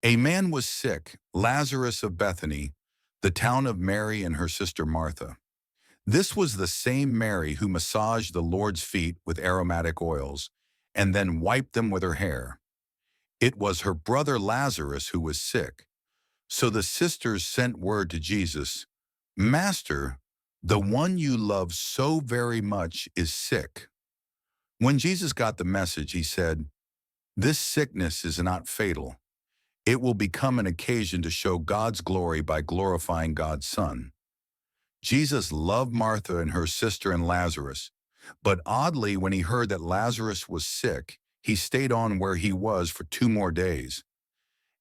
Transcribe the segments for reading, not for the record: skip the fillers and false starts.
A man was sick, Lazarus of Bethany, the town of Mary and her sister Martha. This was the same Mary who massaged the Lord's feet with aromatic oils and then wiped them with her hair. It was her brother Lazarus who was sick. So the sisters sent word to Jesus, "Master, the one you love so very much is sick." When Jesus got the message, he said, "This sickness is not fatal. It will become an occasion to show God's glory by glorifying God's Son." Jesus loved Martha and her sister and Lazarus, but oddly, when he heard that Lazarus was sick, he stayed on where he was for 2 more days.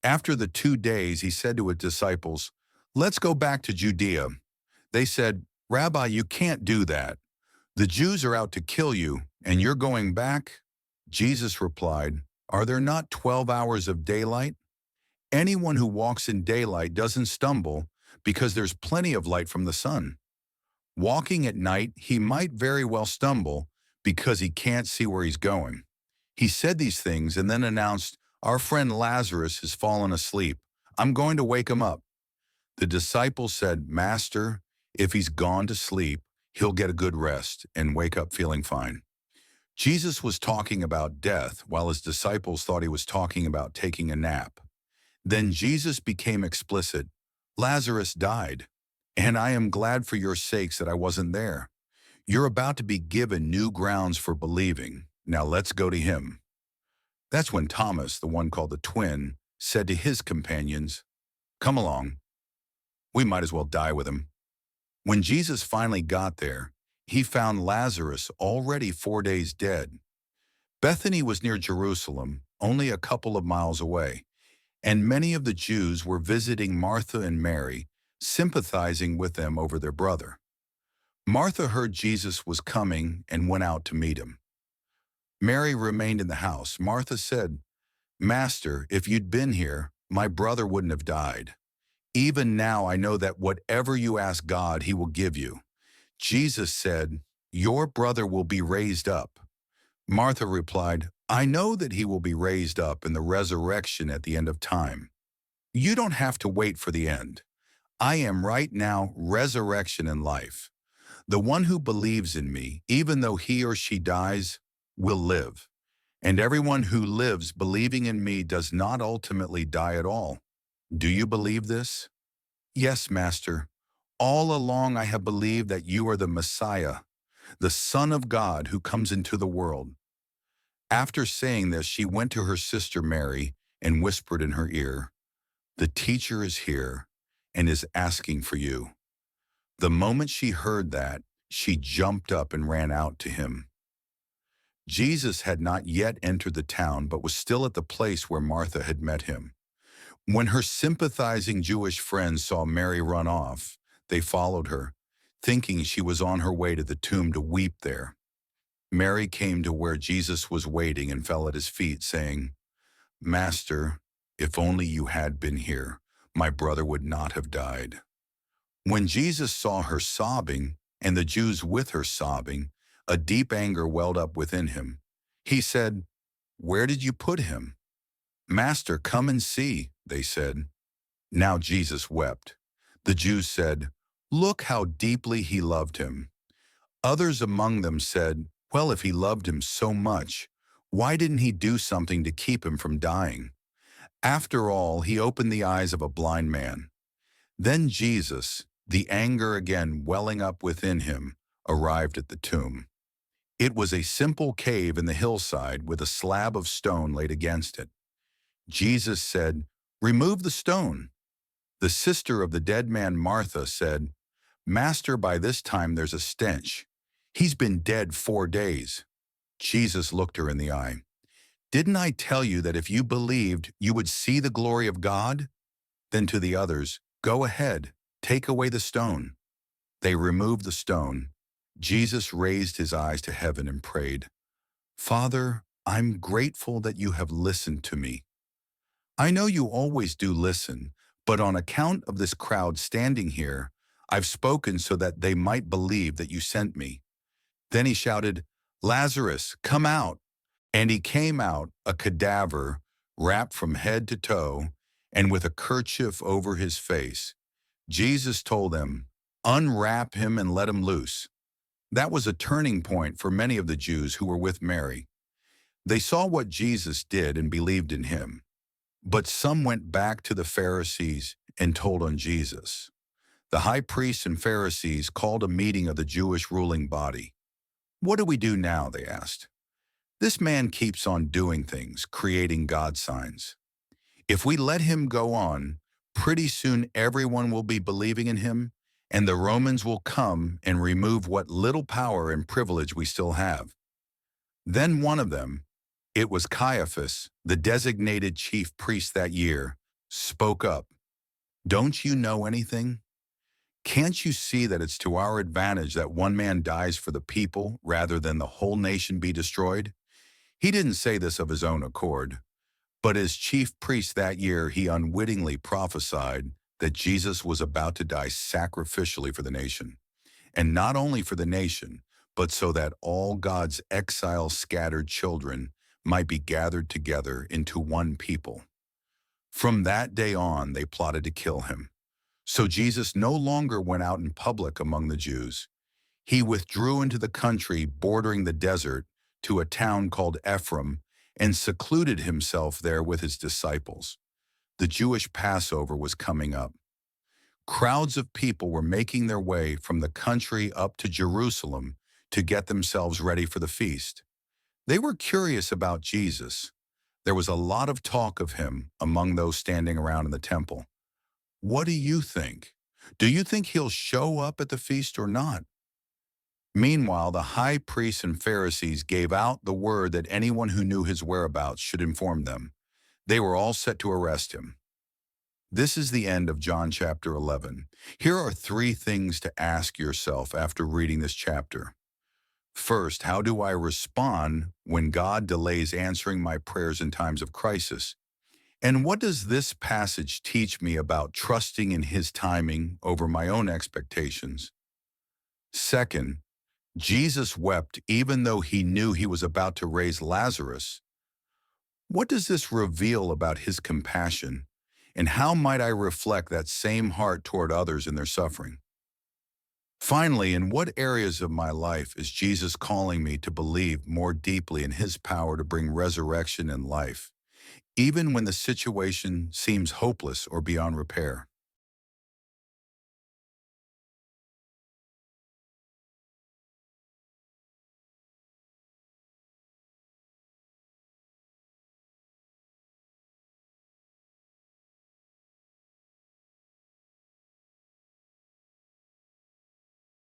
After the 2 days, he said to his disciples, "Let's go back to Judea." They said, "Rabbi, you can't do that. The Jews are out to kill you, and you're going back?" Jesus replied, "Are there not 12 hours of daylight? Anyone who walks in daylight doesn't stumble because there's plenty of light from the sun. Walking at night, he might very well stumble because he can't see where he's going." He said these things and then announced, "Our friend Lazarus has fallen asleep. I'm going to wake him up." The disciples said, "Master, if he's gone to sleep, he'll get a good rest and wake up feeling fine." Jesus was talking about death while his disciples thought he was talking about taking a nap. Then Jesus became explicit. "Lazarus died, and I am glad for your sakes that I wasn't there. You're about to be given new grounds for believing. Now let's go to him." That's when Thomas, the one called the twin, said to his companions, "Come along. We might as well die with him." When Jesus finally got there, he found Lazarus already 4 days dead. Bethany was near Jerusalem, only a couple of miles away, and many of the Jews were visiting Martha and Mary, sympathizing with them over their brother. Martha heard Jesus was coming and went out to meet him. Mary remained in the house. Martha said, "Master, if you'd been here, my brother wouldn't have died. Even now I know that whatever you ask God, he will give you." Jesus said, "Your brother will be raised up." Martha replied, "I know that he will be raised up in the resurrection at the end of time. You don't have to wait for the end. I am right now resurrection and life. The one who believes in me, even though he or she dies, will live. And everyone who lives believing in me does not ultimately die at all. Do you believe this?" "Yes, Master. All along I have believed that you are the Messiah, the Son of God who comes into the world." After saying this, she went to her sister Mary and whispered in her ear, "The teacher is here and is asking for you." The moment she heard that, she jumped up and ran out to him. Jesus had not yet entered the town but was still at the place where Martha had met him. When her sympathizing Jewish friends saw Mary run off, they followed her, thinking she was on her way to the tomb to weep there. Mary came to where Jesus was waiting and fell at his feet, saying, "Master, if only you had been here, my brother would not have died." When Jesus saw her sobbing, and the Jews with her sobbing, a deep anger welled up within him. He said, "Where did you put him?" "Master, come and see," they said. Now Jesus wept. The Jews said, "Look how deeply he loved him." Others among them said, "Well, if he loved him so much, why didn't he do something to keep him from dying? After all, he opened the eyes of a blind man." Then Jesus, the anger again welling up within him, arrived at the tomb. It was a simple cave in the hillside with a slab of stone laid against it. Jesus said, "Remove the stone." The sister of the dead man, Martha, said, "Master, by this time there's a stench. He's been dead 4 days." Jesus looked her in the eye. "Didn't I tell you that if you believed, you would see the glory of God?" Then to the others, "Go ahead, take away the stone." They removed the stone. Jesus raised his eyes to heaven and prayed, "Father, I'm grateful that you have listened to me. I know you always do listen, but on account of this crowd standing here, I've spoken so that they might believe that you sent me." Then he shouted, "Lazarus, come out." And he came out, a cadaver, wrapped from head to toe, and with a kerchief over his face. Jesus told them, "Unwrap him and let him loose." That was a turning point for many of the Jews who were with Mary. They saw what Jesus did and believed in him. But some went back to the Pharisees and told on Jesus. The high priests and Pharisees called a meeting of the Jewish ruling body. "What do we do now?" they asked. "This man keeps on doing things, creating God signs. If we let him go on, pretty soon everyone will be believing in him, and the Romans will come and remove what little power and privilege we still have." Then one of them, it was Caiaphas, the designated chief priest that year, spoke up. "Don't you know anything? Can't you see that it's to our advantage that one man dies for the people rather than the whole nation be destroyed?" He didn't say this of his own accord, but as chief priest that year, he unwittingly prophesied that Jesus was about to die sacrificially for the nation. And not only for the nation, but so that all God's exile-scattered children might be gathered together into one people. From that day on, they plotted to kill him. So Jesus no longer went out in public among the Jews. He withdrew into the country bordering the desert to a town called Ephraim and secluded himself there with his disciples. The Jewish Passover was coming up. Crowds of people were making their way from the country up to Jerusalem to get themselves ready for the feast. They were curious about Jesus. There was a lot of talk of him among those standing around in the temple. "What do you think? Do you think he'll show up at the feast or not?" Meanwhile, the high priests and Pharisees gave out the word that anyone who knew his whereabouts should inform them. They were all set to arrest him. This is the end of John chapter 11. Here are 3 things to ask yourself after reading this chapter. First, how do I respond when God delays answering my prayers in times of crisis? And what does this passage teach me about trusting in his timing over my own expectations? Second, Jesus wept even though he knew he was about to raise Lazarus. What does this reveal about his compassion? And how might I reflect that same heart toward others in their suffering? Finally, in what areas of my life is Jesus calling me to believe more deeply in his power to bring resurrection and life, even when the situation seems hopeless or beyond repair?